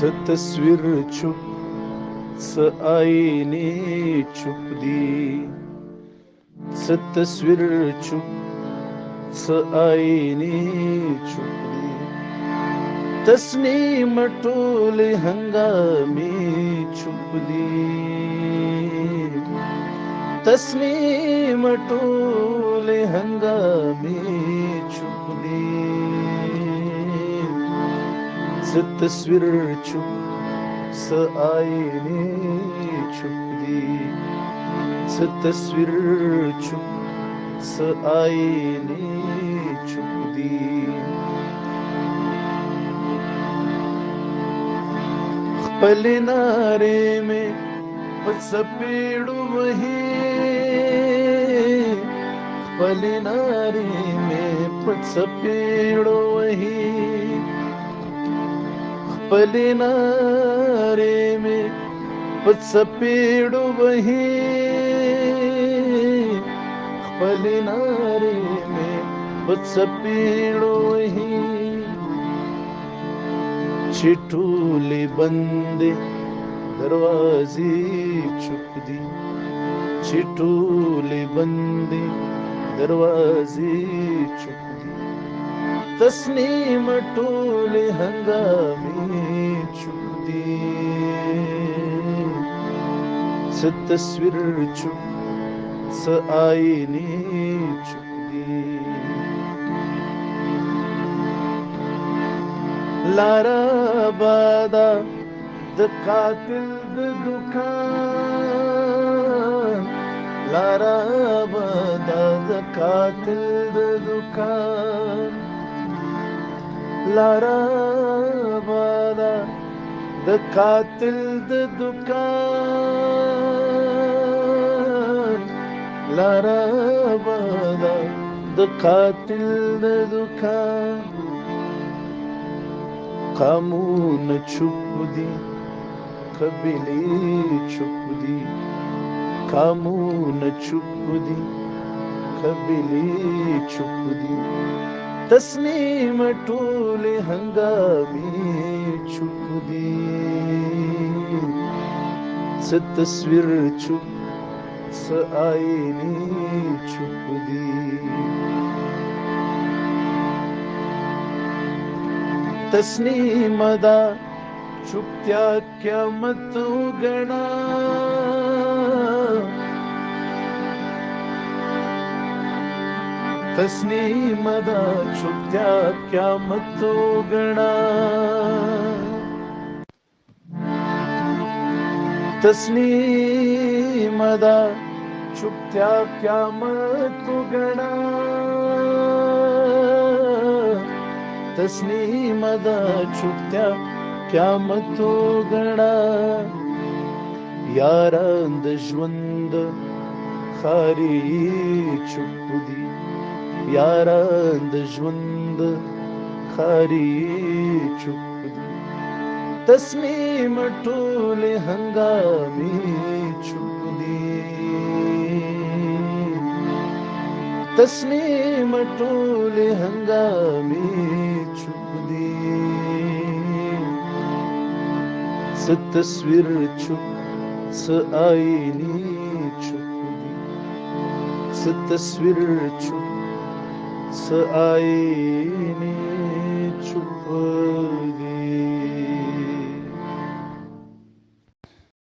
तस्वीर चुप स आईने चुप दी, तस्वीर चुप स आईने चुप दी, तस्नीम टोले हंगामे चुप दी, तस्नीम टोले हंगामे चुप दी, तस्वीर चुप स आईने चुप दी, तस्वीर चुप स आईने चुप दी। पले नारे में सपेड़ो वही, पले नारे में सपेड़ो वही, पले नारे में सपेड़ो वही, पले नारे में सपेड़ो वही, चिटूले बंदे दरवाजे चुप दी, चिटूले बंदे दरवाजे चुप दी, तस्नीम टोले हंगामे चुप दी, तस्वीर चुप स आईने चुप दी। लारा बादा द कातिल द दुकान, लारा बादा द कातिल द दुकान, लारा बादा द कातिल द दुकान, लारा बादा द कातिल द दुकान, कामून छुप दी कबिले छुप दी, कामून छुप दी कबिले छुप दी, तस्नीम टोले हंगामे छुप दी, तस्वीर चुप स आईने छुप दी, तस्नीम दा चुपत्या क्या मत गणा, तस्नीम दा चुपत्या क्या मत गणा, तस्नीम दा चुपत्या क्या मत गणा, तस्नीम दा चुपत्या क्या मत गणा, यारांद ज्वंद खारी चुप दी, यारांद ज्वंद खारी चुप दी, तस्नीम टोले हंगामे चुप दी, तस्नीम टोले हंगामे चुप दी, तस्वीर चुप स आईने चुप दी, तस्वीर चुप स आईने